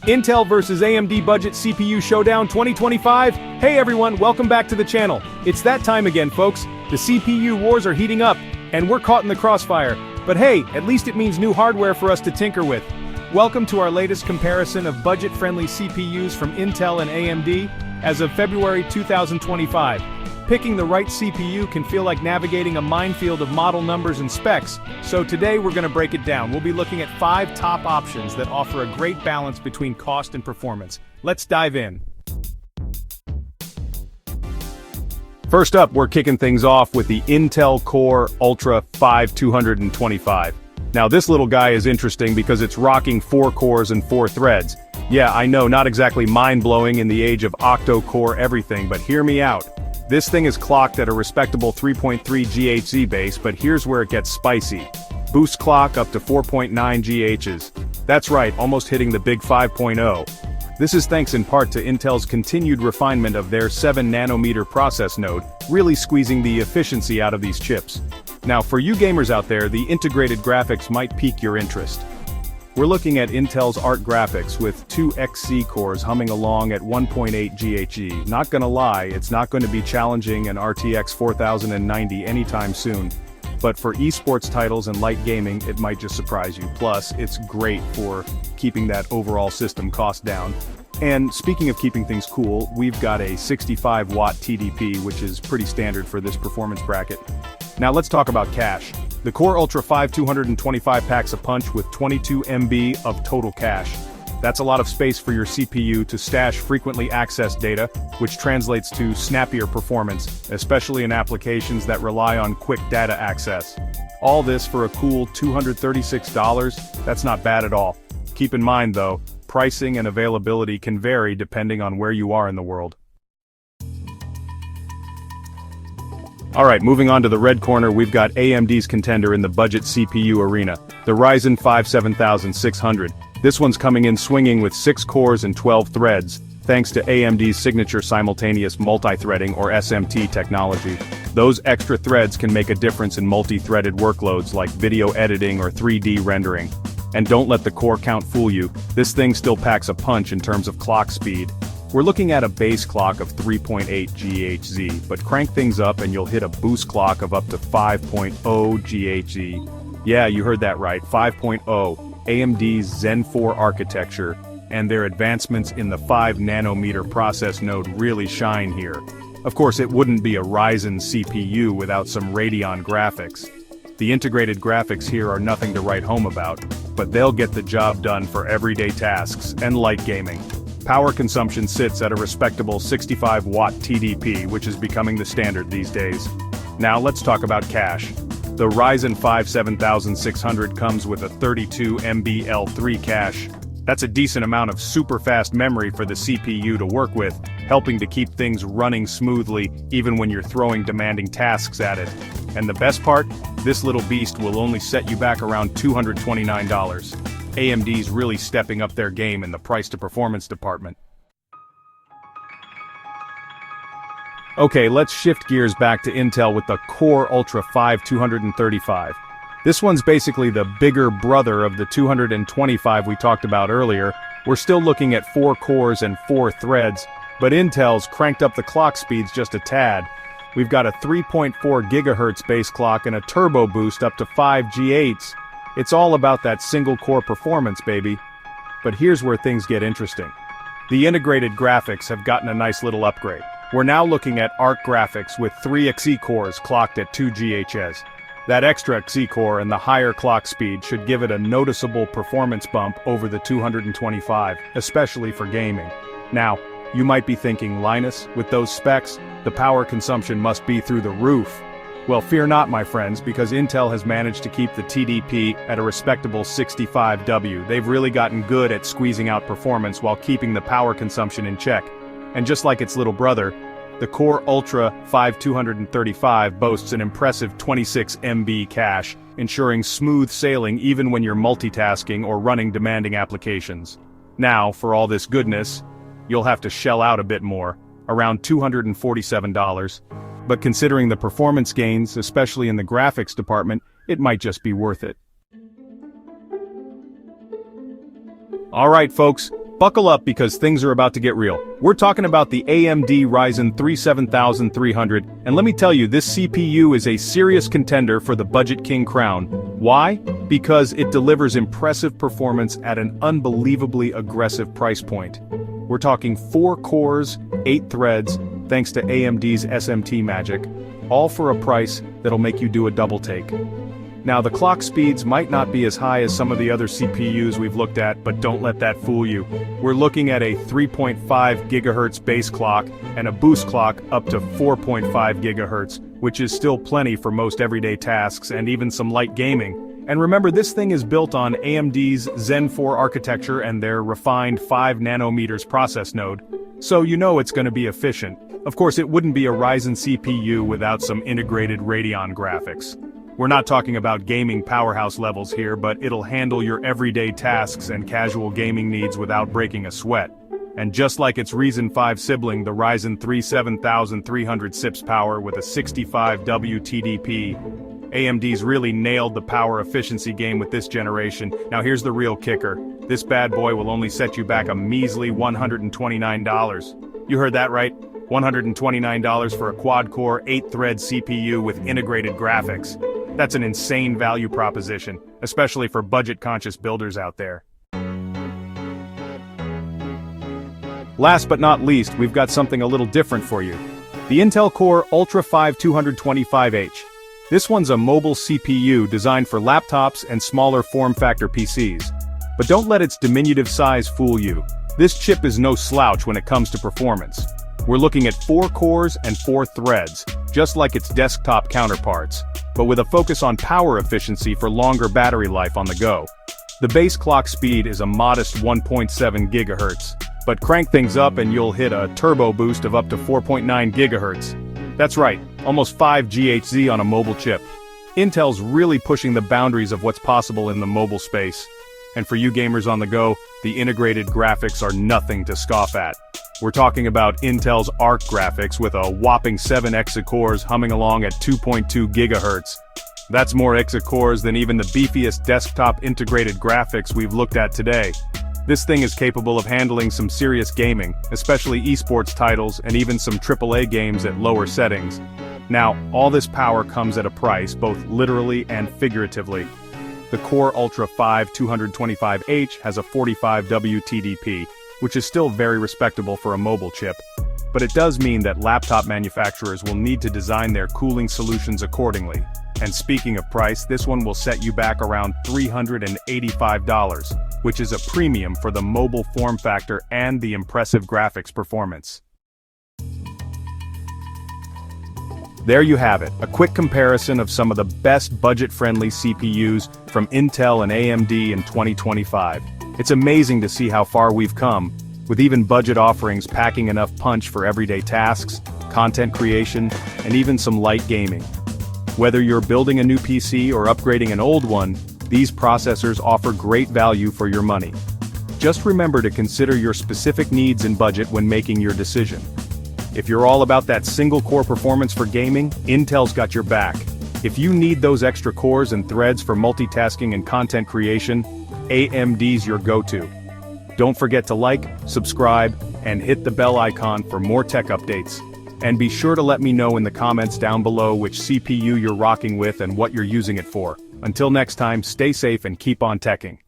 Intel versus AMD Budget CPU Showdown 2025? Hey everyone, welcome back to the channel. It's that time again, folks. The CPU wars are heating up, and we're caught in the crossfire. But hey, at least it means new hardware for us to tinker with. Welcome to our latest comparison of budget-friendly CPUs from Intel and AMD as of February 2025. Picking the right CPU can feel like navigating a minefield of model numbers and specs, so today we're going to break it down. We'll be looking at 5 top options that offer a great balance between cost and performance. Let's dive in. First up, we're kicking things off with the Intel Core Ultra 5225. Now this little guy is interesting because it's rocking 4 cores and 4 threads. Yeah, I know, not exactly mind-blowing in the age of octo-core everything, but hear me out. This thing is clocked at a respectable 3.3 GHz base, but here's where it gets spicy. Boost clock up to 4.9 GHz. That's right, almost hitting the big 5.0. This is thanks in part to Intel's continued refinement of their 7nm process node, really squeezing the efficiency out of these chips. Now for you gamers out there, the integrated graphics might pique your interest. We're looking at Intel's Art Graphics with 2 XC cores humming along at 1.8 GHz. Not gonna lie, it's not going to be challenging an RTX 4090 anytime soon. But for esports titles and light gaming, it might just surprise you. Plus, it's great for keeping that overall system cost down. And speaking of keeping things cool, we've got a 65-watt TDP, which is pretty standard for this performance bracket. Now let's talk about cache. The Core Ultra 5225 packs a punch with 22 MB of total cache. That's a lot of space for your CPU to stash frequently accessed data, which translates to snappier performance, especially in applications that rely on quick data access. All this for a cool $236? That's not bad at all. Keep in mind though, pricing and availability can vary depending on where you are in the world. Alright, moving on to the red corner, we've got AMD's contender in the budget CPU arena, the Ryzen 5 7600. This one's coming in swinging with 6 cores and 12 threads, thanks to AMD's signature simultaneous multi-threading or SMT technology. Those extra threads can make a difference in multi-threaded workloads like video editing or 3D rendering. And don't let the core count fool you, this thing still packs a punch in terms of clock speed. We're looking at a base clock of 3.8 GHz, but crank things up and you'll hit a boost clock of up to 5.0 GHz. Yeah, you heard that right, 5.0. AMD's Zen 4 architecture and their advancements in the 5nm process node really shine here. Of course, it wouldn't be a Ryzen CPU without some Radeon graphics. The integrated graphics here are nothing to write home about, but they'll get the job done for everyday tasks and light gaming. Power consumption sits at a respectable 65-watt TDP, which is becoming the standard these days. Now let's talk about cache. The Ryzen 5 7600 comes with a 32 MB L3 cache. That's a decent amount of super fast memory for the CPU to work with, helping to keep things running smoothly even when you're throwing demanding tasks at it. And the best part? This little beast will only set you back around $229. AMD's really stepping up their game in the price-to-performance department. Okay, let's shift gears back to Intel with the Core Ultra 5235. This one's basically the bigger brother of the 225 we talked about earlier. We're still looking at 4 cores and 4 threads, but Intel's cranked up the clock speeds just a tad. We've got a 3.4 GHz base clock and a turbo boost up to 5 G8s. It's all about that single-core performance, baby. But here's where things get interesting. The integrated graphics have gotten a nice little upgrade. We're now looking at Art Graphics with 3 XE cores clocked at 2 GHz. That extra XE core and the higher clock speed should give it a noticeable performance bump over the 225, especially for gaming. Now, you might be thinking, Linus, with those specs, the power consumption must be through the roof. Well, fear not, my friends, because Intel has managed to keep the TDP at a respectable 65W. They've really gotten good at squeezing out performance while keeping the power consumption in check. And just like its little brother, the Core Ultra 5235 boasts an impressive 26 MB cache, ensuring smooth sailing even when you're multitasking or running demanding applications. Now, for all this goodness, you'll have to shell out a bit more, around $247. But considering the performance gains, especially in the graphics department, it might just be worth it. Alright folks, Buckle up because things are about to get real. We're talking about the AMD Ryzen 3 7300, and let me tell you, this CPU is a serious contender for the Budget King crown. Why? Because it delivers impressive performance at an unbelievably aggressive price point. We're talking 4 cores, 8 threads, thanks to AMD's SMT magic, all for a price that'll make you do a double take. Now, the clock speeds might not be as high as some of the other CPUs we've looked at, but don't let that fool you. We're looking at a 3.5 GHz base clock and a boost clock up to 4.5 GHz, which is still plenty for most everyday tasks and even some light gaming. And remember, this thing is built on AMD's Zen 4 architecture and their refined 5 nanometers process node, so you know it's going to be efficient. Of course, it wouldn't be a Ryzen CPU without some integrated Radeon graphics. We're not talking about gaming powerhouse levels here, but it'll handle your everyday tasks and casual gaming needs without breaking a sweat. And just like its Ryzen 5 sibling, the Ryzen 3 7300 sips power with a 65W TDP. AMD's really nailed the power efficiency game with this generation. Now here's the real kicker. This bad boy will only set you back a measly $129. You heard that right? $129 for a quad-core, 8-thread CPU with integrated graphics. That's an insane value proposition, especially for budget-conscious builders out there. Last but not least, we've got something a little different for you. The Intel Core Ultra 5 225H. This one's a mobile CPU designed for laptops and smaller form factor PCs. But don't let its diminutive size fool you. This chip is no slouch when it comes to performance. We're looking at 4 cores and 4 threads, just like its desktop counterparts, but with a focus on power efficiency for longer battery life on the go. The base clock speed is a modest 1.7 GHz, but crank things up and you'll hit a turbo boost of up to 4.9 GHz. That's right, almost 5 GHz on a mobile chip. Intel's really pushing the boundaries of what's possible in the mobile space. And for you gamers on the go, the integrated graphics are nothing to scoff at. We're talking about Intel's Arc graphics with a whopping 7 exacores humming along at 2.2 GHz. That's more exacores than even the beefiest desktop integrated graphics we've looked at today. This thing is capable of handling some serious gaming, especially esports titles and even some AAA games at lower settings. Now, all this power comes at a price, both literally and figuratively. The Core Ultra 5 225H has a 45W TDP, which is still very respectable for a mobile chip. But it does mean that laptop manufacturers will need to design their cooling solutions accordingly. And speaking of price, this one will set you back around $385, which is a premium for the mobile form factor and the impressive graphics performance. There you have it, a quick comparison of some of the best budget-friendly CPUs from Intel and AMD in 2025. It's amazing to see how far we've come, with even budget offerings packing enough punch for everyday tasks, content creation, and even some light gaming. Whether you're building a new PC or upgrading an old one, these processors offer great value for your money. Just remember to consider your specific needs and budget when making your decision. If you're all about that single-core performance for gaming, Intel's got your back. If you need those extra cores and threads for multitasking and content creation, AMD's your go-to. Don't forget to like, subscribe, and hit the bell icon for more tech updates. And be sure to let me know in the comments down below which CPU you're rocking with and what you're using it for. Until next time, stay safe and keep on teching.